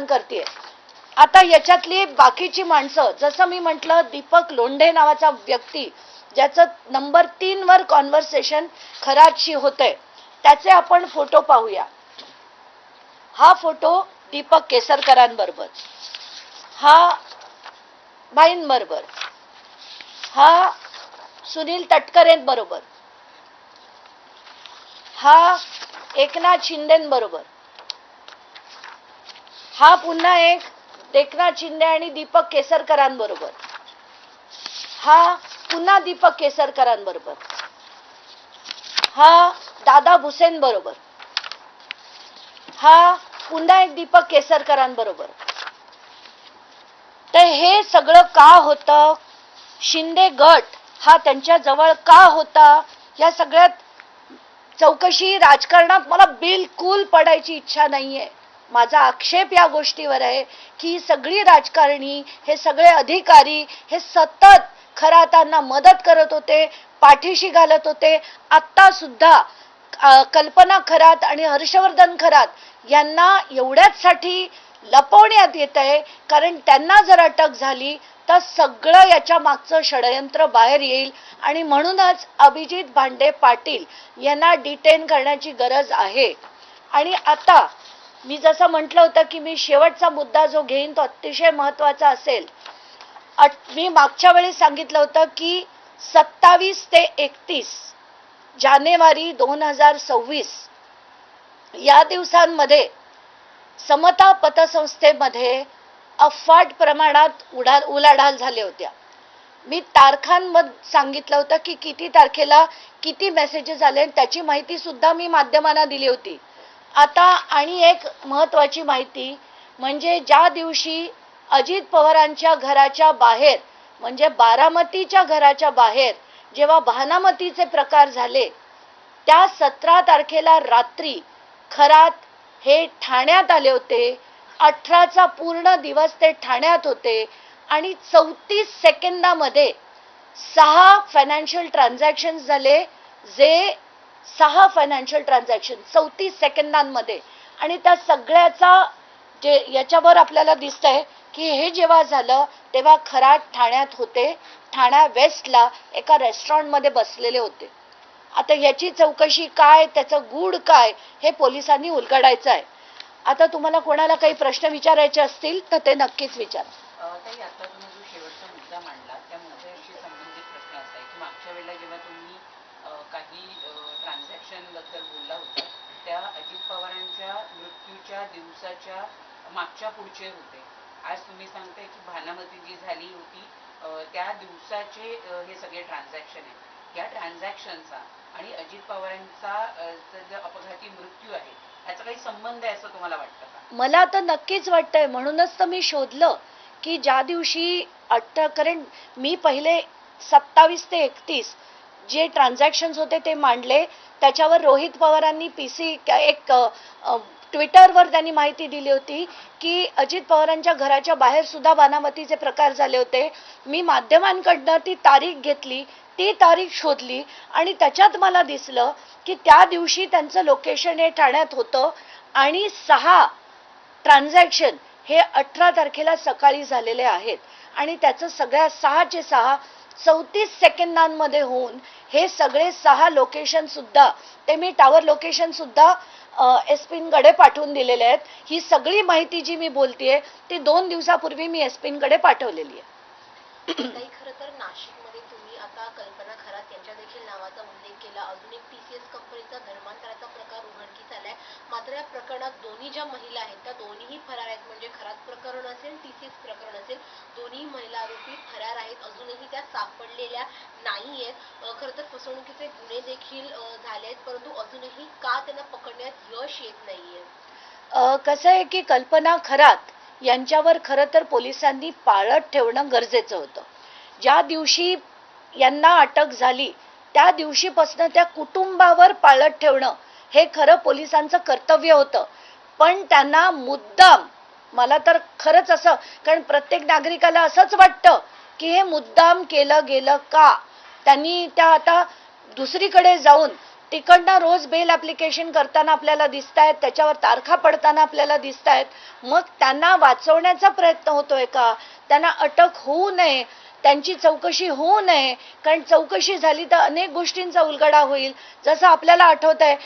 करते. आता याच्यातली बाकीची माणसं, जसं मी म्हटलं, दीपक लोंढे नावाचा व्यक्ती ज्याचं नंबर 3 वर कॉन्व्हर्सेशन खरातशी होतंय, त्याचे आपण फोटो पाहूया. हा फोटो दीपक केसरकरांबरोबर, हा भाईंबरोबर, हा सुनील तटकरेंबरोबर, हा एकनाथ शिंदेबरोबर, हा पुन्हा एक एकनाथ शिंदे आणि दीपक केसरकरांबरोबर, हा पुन्हा दीपक केसरकरांबरोबर, हा दादा भुसेंबरोबर, हा पुन्हा एक दीपक केसरकरांबरोबर. तर हे सगळं का होतं? शिंदे गट हा त्यांच्या जवळ का होता? या सगळ्यात चौकशी राजकारणात मला बिलकुल पडायची इच्छा नाहीये. माझा आक्षेप या गोष्टीवर आहे की सगळी राजकारणी, हे सगळे अधिकारी हे सतत खरातांना मदत करत होते, पाठीशी घालत होते. आता सुद्धा कल्पना खरात आणि हर्षवर्धन खरात यांना एवढ्याचसाठी लपवण्यात येत आहे, कारण त्यांना जर अटक झाली तर सगळं याच्या मागचं षडयंत्र बाहेर येईल आणि म्हणूनच अभिजित भांडे पाटील यांना डिटेन करण्याची गरज आहे. आणि आता मी जसं म्हटलं होतं की मी शेवटचा मुद्दा जो घेईन तो अतिशय महत्त्वाचा असेल. मी मागच्या वेळी सांगितलं होतं की 27 ते 31 जानेवारी 2026 या दिवसांमध्ये समता पतसंस्थेमध्ये अफाट प्रमाणात उलाढाल झाले होत्या. मी तारखांमध्ये सांगितलं होतं की किती तारखेला किती मेसेजेस आले, त्याची माहिती सुद्धा मी माध्यमांना दिली होती. आता आणि एक महत्त्वाची माहिती म्हणजे ज्या दिवशी अजित पवारांच्या घराच्या बाहेर, म्हणजे बारामतीच्या घराच्या बाहेर जेव्हा भानामतीचे प्रकार झाले, त्या 17 तारखेला रात्री खरात हे ठाण्यात आले होते. 18चा पूर्ण दिवस ते ठाण्यात होते आणि 34 सेकंदामध्ये 6 फायनान्शियल ट्रान्झॅक्शन झाले. जे 6 फायनान्शियल ट्रान्झॅक्शन 34 सेकंदांमध्ये. आणि त्या सगळ्याचा जे याच्यावर आपल्याला दिसतंय की हे जेव्हा झालं तेव्हा खरात ठाण्यात होते, ठाणा वेस्टला एका रेस्टॉरंटमध्ये बसलेले होते. आता याची चौकशी काय, त्याचं गूढ काय, हे पोलिसांनी उलगडायचं आहे. आता तुम्हाला कोणाला काही प्रश्न विचारायचे असतील तर ते नक्कीच विचारा. ताई, आता तुम्ही जो शेवटचा मुद्दा मांडला त्यामध्ये संबंधित प्रश्न असा आहे की मागच्या वेळेला जेव्हा तुम्ही काही ट्रान्झॅक्शन बद्दल बोलला होता त्या अजित पवारांच्या मृत्यूच्या दिवसाच्या मागच्या पुढचे होते. आज तुम्ही सांगताय की भानामती जी झाली होती त्या दिवसाचे हे सगळे ट्रान्झॅक्शन आहे. या ट्रान्झॅक्शनचा आणि अजित पवारांचा जो अपघाती मृत्यू आहे याचा काही संबंध आहे असं तुम्हाला वाटतं का? मला तर नक्कीच वाटतंय. म्हणूनच तर मी शोधलं की ज्या दिवशी कारण मी पहिले 27 ते 31 जे ट्रान्झॅक्शन्स होते ते मांडले. त्याच्यावर रोहित पवारांनी एक ट्विटरवर त्यांनी माहिती दिली होती की अजित पवारांच्या घराच्या बाहेर सुद्धा बानामतीचे प्रकार झाले होते. मी माध्यमांकडनं ती तारीख घेतली, ती तारीख शोधली आणि त्याच्यात मला दिसलं की त्या दिवशी त्यांचं लोकेशन हे ठाण्यात होतं आणि 6 ट्रान्झॅक्शन हे 18 तारखेला सकाळी झालेले आहेत. आणि त्याचं सगळ्या 6चे 6 34 सेकंदांमध्ये होऊन हे सगळे 6 लोकेशन सुद्धा, ते मी टॉवर लोकेशन सुद्धा एसपींकडे पाठवून दिलेले आहेत. ही सगळी माहिती जी मी बोलतेय ती 2 दिवसापूर्वी मी एसपींकडे पाठवलेली आहे. खरं तर नाशिकमध्ये तुम्ही आता कल्पना खरात यांच्या देखील नावाचा उल्लेख केला. अजून एक TCS कंपनीचा धर्मांतराचा प्रकार उघडकीस आलाय. मात्र या प्रकरणात दोन्ही ज्या महिला आहेत त्या दोन्हीही फरार आहेत. म्हणजे खरात प्रकरण असेल, TCS प्रकरण असेल, दोन्ही महिला आरोपी फरार आहेत. अजूनही त्या सापडलेल्या नाहीयेत. खरं तर फसवणुकीचे गुन्हे देखील झाले आहेत, परंतु अजूनही का त्यांना पकडण्यात यश येत नाहीये? कसं आहे की कल्पना खरात यांच्यावर खरं तर पोलिसांनी पाळत ठेवणं गरजेचं होतं. ज्या दिवशी यांना अटक झाली त्या दिवशीपासून त्या कुटुंबावर पाळत ठेवणं हे खरं पोलिसांचं कर्तव्य होतं. पण त्यांना मुद्दाम, मला तर खरंच असं, कारण प्रत्येक नागरिकाला असंच वाटतं की हे मुद्दाम केलं गेलं का. त्यांनी त्या आता दुसरीकडे जाऊन तिकडनं रोज बेल ऍप्लिकेशन करताना आपल्याला दिसत आहेत, त्याच्यावर तारखा पडताना आपल्याला दिसत आहेत. मग त्यांना वाचवण्याचा प्रयत्न होतोय का? त्यांना अटक होऊ नये, त्यांची चौकशी होऊ नये, कारण चौकशी झाली तर अनेक गोष्टींचा उलगडा होईल. जसं आपल्याला आठवत आहे